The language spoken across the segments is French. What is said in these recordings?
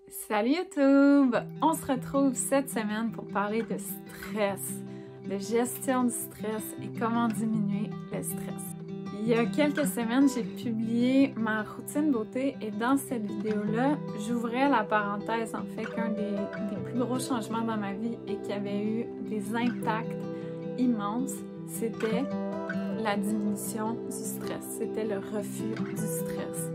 Salut YouTube! On se retrouve cette semaine pour parler de stress, de gestion du stress et comment diminuer le stress. Il y a quelques semaines, j'ai publié ma routine beauté et dans cette vidéo-là, j'ouvrais la parenthèse en fait qu'un des plus gros changements dans ma vie et qui avait eu des impacts immenses, c'était la diminution du stress, c'était le refus du stress.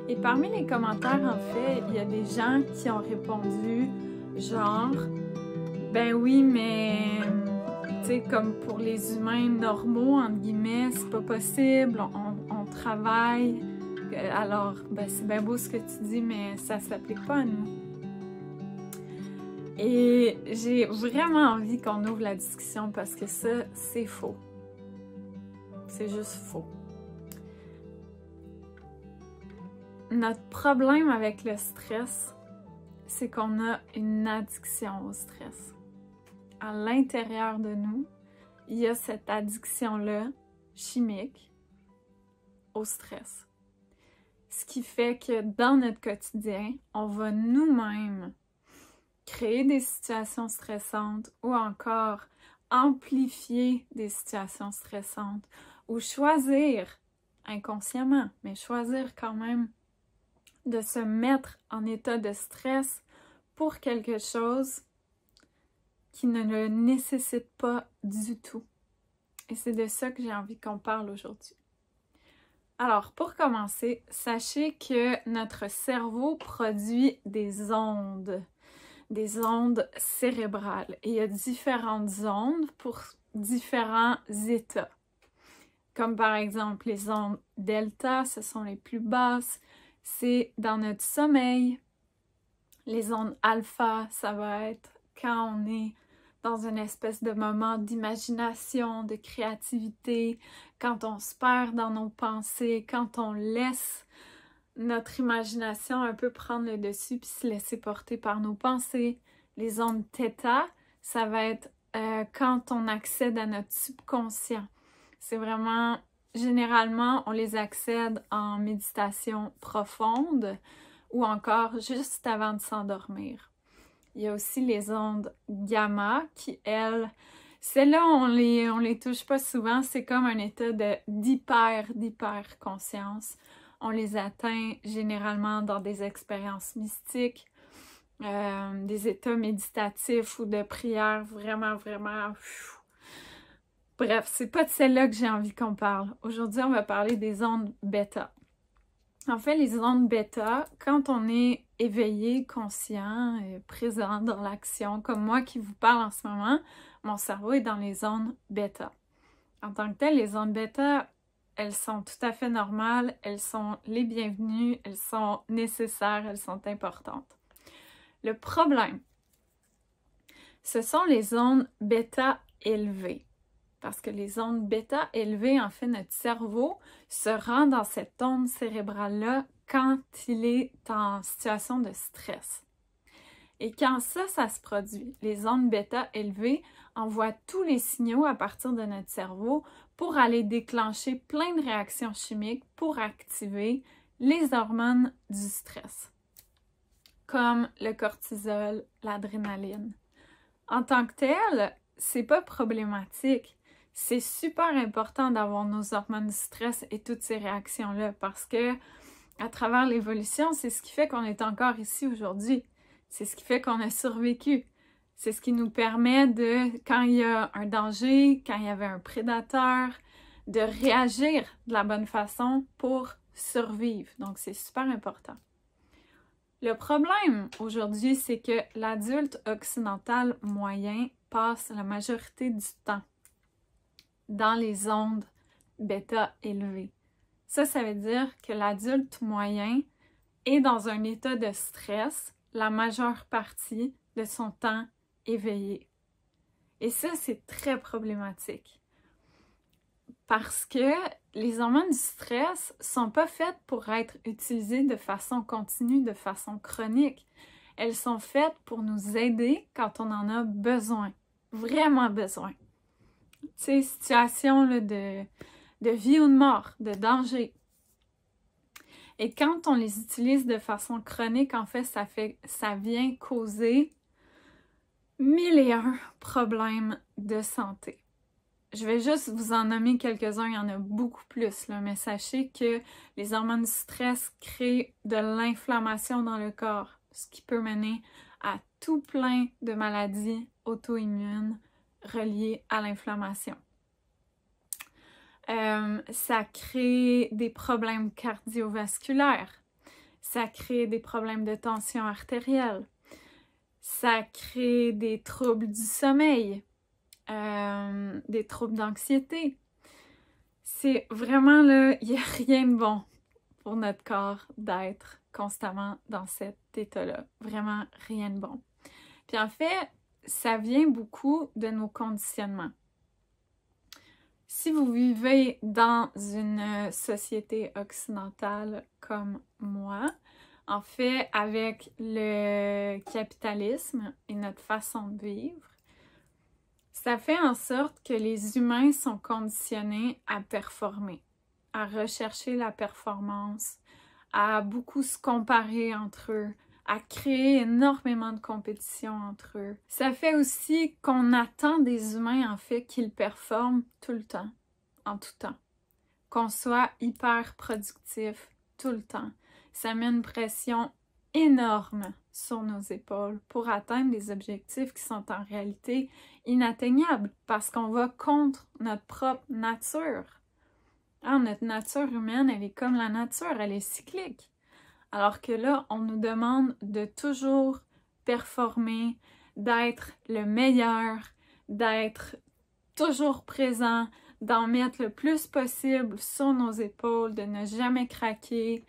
Et parmi les commentaires, en fait, il y a des gens qui ont répondu genre « Ben oui, mais tu sais, comme pour les humains normaux, entre guillemets, c'est pas possible, on travaille, alors ben c'est bien beau ce que tu dis, mais ça s'applique pas à nous. » Et j'ai vraiment envie qu'on ouvre la discussion parce que ça, c'est faux. C'est juste faux. Notre problème avec le stress, c'est qu'on a une addiction au stress. À l'intérieur de nous, il y a cette addiction-là, chimique, au stress. Ce qui fait que dans notre quotidien, on va nous-mêmes créer des situations stressantes ou encore amplifier des situations stressantes ou choisir, inconsciemment, mais choisir quand même de se mettre en état de stress pour quelque chose qui ne le nécessite pas du tout. Et c'est de ça que j'ai envie qu'on parle aujourd'hui. Alors, pour commencer, sachez que notre cerveau produit des ondes cérébrales. Et il y a différentes ondes pour différents états. Comme par exemple, les ondes delta, ce sont les plus basses. C'est dans notre sommeil. Les ondes alpha, ça va être quand on est dans une espèce de moment d'imagination, de créativité, quand on se perd dans nos pensées, quand on laisse notre imagination un peu prendre le dessus puis se laisser porter par nos pensées. Les ondes theta, ça va être quand on accède à notre subconscient. C'est vraiment... Généralement, on les accède en méditation profonde ou encore juste avant de s'endormir. Il y a aussi les ondes gamma qui, elles, celles-là, on les touche pas souvent. C'est comme un état d'hyper-conscience. On les atteint généralement dans des expériences mystiques, des états méditatifs ou de prière vraiment. Bref, c'est pas de celle-là que j'ai envie qu'on parle. Aujourd'hui, on va parler des ondes bêta. En fait, les ondes bêta, quand on est éveillé, conscient, présent dans l'action, comme moi qui vous parle en ce moment, mon cerveau est dans les ondes bêta. En tant que tel, les ondes bêta, elles sont tout à fait normales, elles sont les bienvenues, elles sont nécessaires, elles sont importantes. Le problème, ce sont les ondes bêta élevées. Parce que les ondes bêta élevées, en fait, notre cerveau se rend dans cette onde cérébrale-là quand il est en situation de stress. Et quand ça se produit, les ondes bêta élevées envoient tous les signaux à partir de notre cerveau pour aller déclencher plein de réactions chimiques pour activer les hormones du stress, comme le cortisol, l'adrénaline. En tant que tel, c'est pas problématique. C'est super important d'avoir nos hormones du stress et toutes ces réactions-là parce que à travers l'évolution, c'est ce qui fait qu'on est encore ici aujourd'hui. C'est ce qui fait qu'on a survécu. C'est ce qui nous permet de, quand il y a un danger, quand il y avait un prédateur, de réagir de la bonne façon pour survivre. Donc, c'est super important. Le problème aujourd'hui, c'est que l'adulte occidental moyen passe la majorité du temps dans les ondes bêta élevées. Ça veut dire que l'adulte moyen est dans un état de stress la majeure partie de son temps éveillé. Et ça, c'est très problématique. Parce que les hormones du stress sont pas faites pour être utilisées de façon continue, de façon chronique. Elles sont faites pour nous aider quand on en a besoin, vraiment besoin. Tu sais, situation là, de vie ou de mort, de danger. Et quand on les utilise de façon chronique, en fait, ça vient causer 1001 problèmes de santé. Je vais juste vous en nommer quelques-uns, il y en a beaucoup plus, là, mais sachez que les hormones du stress créent de l'inflammation dans le corps, ce qui peut mener à tout plein de maladies auto-immunes reliées à l'inflammation. Ça crée des problèmes cardiovasculaires, ça crée des problèmes de tension artérielle, ça crée des troubles du sommeil, des troubles d'anxiété. C'est vraiment là, il n'y a rien de bon pour notre corps d'être constamment dans cet état-là. Vraiment rien de bon. Puis en fait, ça vient beaucoup de nos conditionnements. Si vous vivez dans une société occidentale comme moi, en fait, avec le capitalisme et notre façon de vivre, ça fait en sorte que les humains sont conditionnés à performer, à rechercher la performance, à beaucoup se comparer entre eux, à créer énormément de compétition entre eux. Ça fait aussi qu'on attend des humains, en fait, qu'ils performent tout le temps, en tout temps. Qu'on soit hyper productif tout le temps. Ça met une pression énorme sur nos épaules pour atteindre des objectifs qui sont en réalité inatteignables parce qu'on va contre notre propre nature. Notre nature humaine, elle est comme la nature, elle est cyclique. Alors que là, on nous demande de toujours performer, d'être le meilleur, d'être toujours présent, d'en mettre le plus possible sur nos épaules, de ne jamais craquer.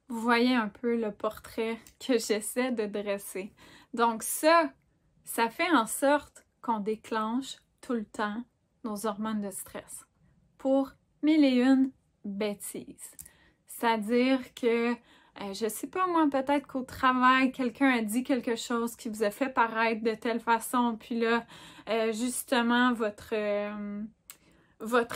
Vous voyez un peu le portrait que j'essaie de dresser. Donc ça fait en sorte qu'on déclenche tout le temps nos hormones de stress pour 1001 bêtises. C'est-à-dire que, je sais pas moi, peut-être qu'au travail, quelqu'un a dit quelque chose qui vous a fait paraître de telle façon, puis là, justement, votre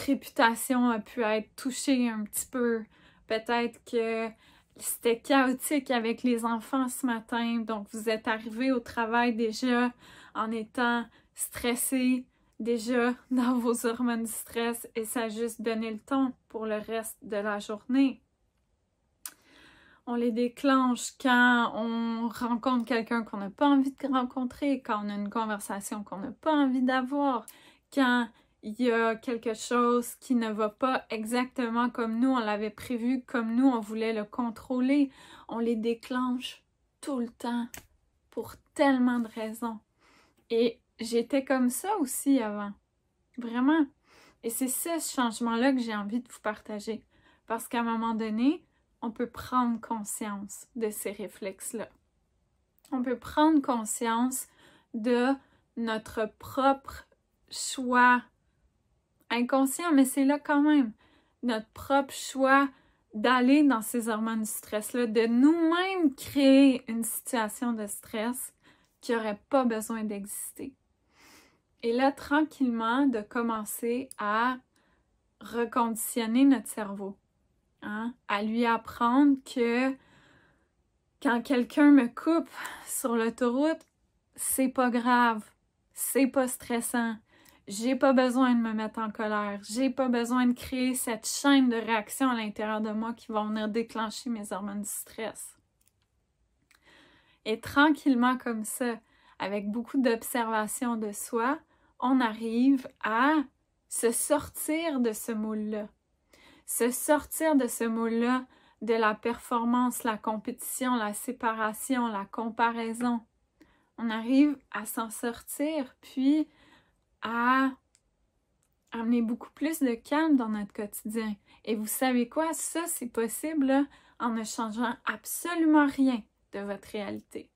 réputation a pu être touchée un petit peu. Peut-être que c'était chaotique avec les enfants ce matin, donc vous êtes arrivé au travail déjà en étant stressé, déjà dans vos hormones du stress, et ça a juste donné le ton pour le reste de la journée. On les déclenche quand on rencontre quelqu'un qu'on n'a pas envie de rencontrer, quand on a une conversation qu'on n'a pas envie d'avoir, quand il y a quelque chose qui ne va pas exactement comme nous on l'avait prévu, comme nous on voulait le contrôler. On les déclenche tout le temps pour tellement de raisons. Et j'étais comme ça aussi avant. Vraiment. Et c'est ce changement-là que j'ai envie de vous partager. Parce qu'à un moment donné, on peut prendre conscience de ces réflexes-là. On peut prendre conscience de notre propre choix inconscient, mais c'est là quand même. Notre propre choix d'aller dans ces hormones du stress-là, de nous-mêmes créer une situation de stress qui n'aurait pas besoin d'exister. Et là, tranquillement, de commencer à reconditionner notre cerveau. À lui apprendre que quand quelqu'un me coupe sur l'autoroute, c'est pas grave, c'est pas stressant, j'ai pas besoin de me mettre en colère, j'ai pas besoin de créer cette chaîne de réactions à l'intérieur de moi qui vont venir déclencher mes hormones du stress. Et tranquillement comme ça, avec beaucoup d'observation de soi, on arrive à se sortir de ce moule-là. Se sortir de ce moule-là, de la performance, la compétition, la séparation, la comparaison. On arrive à s'en sortir, puis à amener beaucoup plus de calme dans notre quotidien. Et vous savez quoi? Ça, c'est possible là, en ne changeant absolument rien de votre réalité.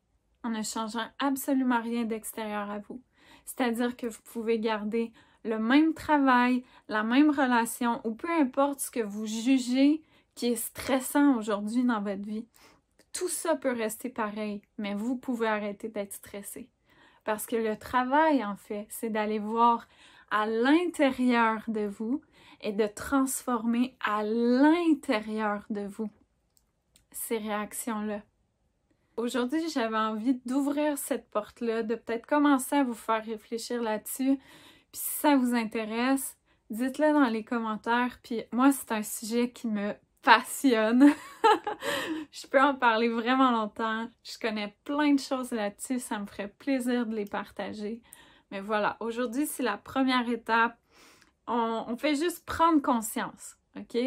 En ne changeant absolument rien d'extérieur à vous. C'est-à-dire que vous pouvez garder le même travail, la même relation, ou peu importe ce que vous jugez qui est stressant aujourd'hui dans votre vie. Tout ça peut rester pareil, mais vous pouvez arrêter d'être stressé. Parce que le travail, en fait, c'est d'aller voir à l'intérieur de vous et de transformer à l'intérieur de vous ces réactions-là. Aujourd'hui, j'avais envie d'ouvrir cette porte-là, de peut-être commencer à vous faire réfléchir là-dessus. Puis si ça vous intéresse, dites-le dans les commentaires. Puis moi, c'est un sujet qui me passionne. Je peux en parler vraiment longtemps. Je connais plein de choses là-dessus. Ça me ferait plaisir de les partager. Mais voilà, aujourd'hui, c'est la première étape. On fait juste prendre conscience, OK?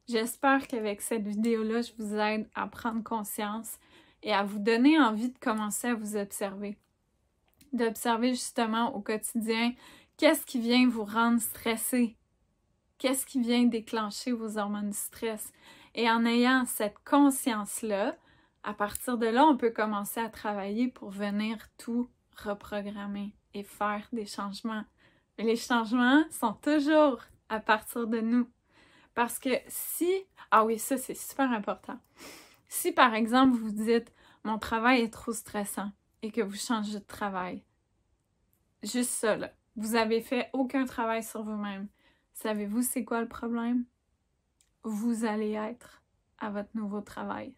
J'espère qu'avec cette vidéo-là, je vous aide à prendre conscience et à vous donner envie de commencer à vous observer. D'observer justement au quotidien qu'est-ce qui vient vous rendre stressé. Qu'est-ce qui vient déclencher vos hormones du stress? Et en ayant cette conscience-là, à partir de là, on peut commencer à travailler pour venir tout reprogrammer et faire des changements. Mais les changements sont toujours à partir de nous. Parce que si... Ah oui, ça c'est super important. Si par exemple vous dites « mon travail est trop stressant » et que vous changez de travail, juste ça là, vous avez fait aucun travail sur vous-même. Savez-vous c'est quoi le problème? Vous allez être à votre nouveau travail.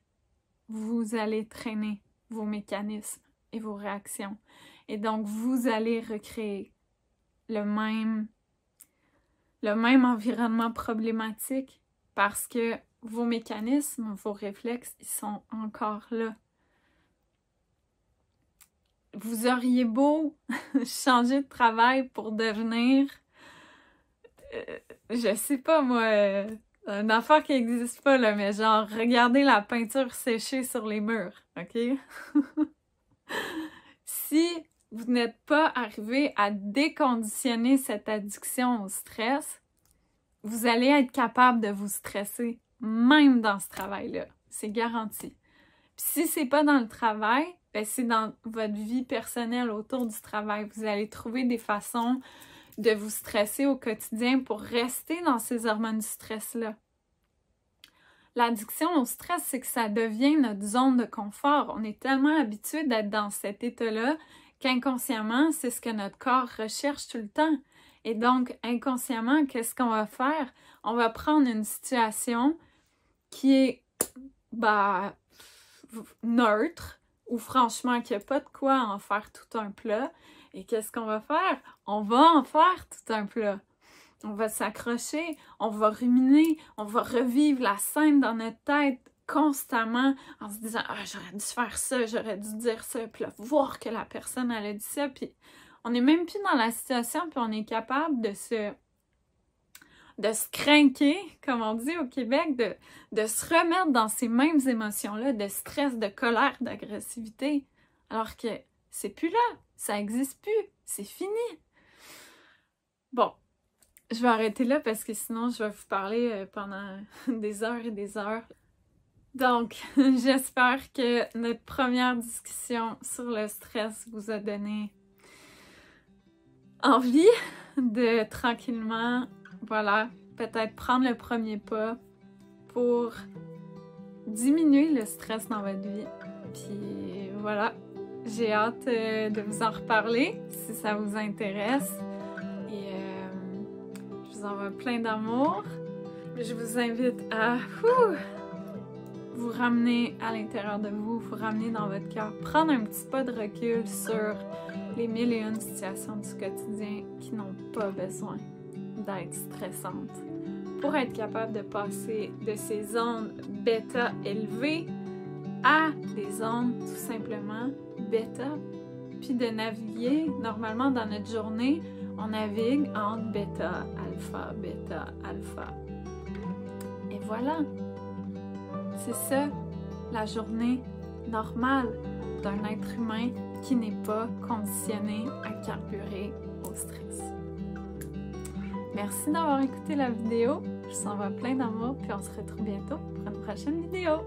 Vous allez traîner vos mécanismes et vos réactions. Et donc, vous allez recréer le même environnement problématique parce que vos mécanismes, vos réflexes, ils sont encore là. Vous auriez beau changer de travail pour devenir... je sais pas moi, une affaire qui n'existe pas là, mais genre regardez la peinture séchée sur les murs, ok? Si vous n'êtes pas arrivé à déconditionner cette addiction au stress, vous allez être capable de vous stresser, même dans ce travail-là, c'est garanti. Puis si c'est pas dans le travail, ben c'est dans votre vie personnelle autour du travail. Vous allez trouver des façons de vous stresser au quotidien pour rester dans ces hormones du stress-là. L'addiction au stress, c'est que ça devient notre zone de confort. On est tellement habitué d'être dans cet état-là qu'inconsciemment, c'est ce que notre corps recherche tout le temps. Et donc, inconsciemment, qu'est-ce qu'on va faire? On va prendre une situation qui est neutre, ou franchement qu'il n'y a pas de quoi en faire tout un plat. Et qu'est-ce qu'on va faire? On va en faire tout un plat. On va s'accrocher, on va ruminer, on va revivre la scène dans notre tête constamment en se disant « Ah, j'aurais dû faire ça, j'aurais dû dire ça », puis là, voir que la personne, elle a dit ça, puis on n'est même plus dans la situation, puis on est capable de se craquer, comme on dit au Québec, de se remettre dans ces mêmes émotions-là, de stress, de colère, d'agressivité, alors que c'est plus là, ça n'existe plus, c'est fini. Bon, je vais arrêter là parce que sinon je vais vous parler pendant des heures et des heures. Donc, j'espère que notre première discussion sur le stress vous a donné envie de tranquillement, voilà, peut-être prendre le premier pas pour diminuer le stress dans votre vie. Puis voilà, j'ai hâte de vous en reparler si ça vous intéresse. Et je vous envoie plein d'amour. Je vous invite à vous ramener à l'intérieur de vous, vous ramener dans votre cœur, prendre un petit pas de recul sur les 1001 situations du quotidien qui n'ont pas besoin d'être stressantes pour être capable de passer de ces ondes bêta élevées à des ondes tout simplement bêta, puis de naviguer. Normalement dans notre journée, on navigue entre bêta, alpha. Et voilà, c'est ça la journée normale d'un être humain qui n'est pas conditionné à carburer au stress. Merci d'avoir écouté la vidéo. Je vous envoie plein d'amour, puis on se retrouve bientôt pour une prochaine vidéo.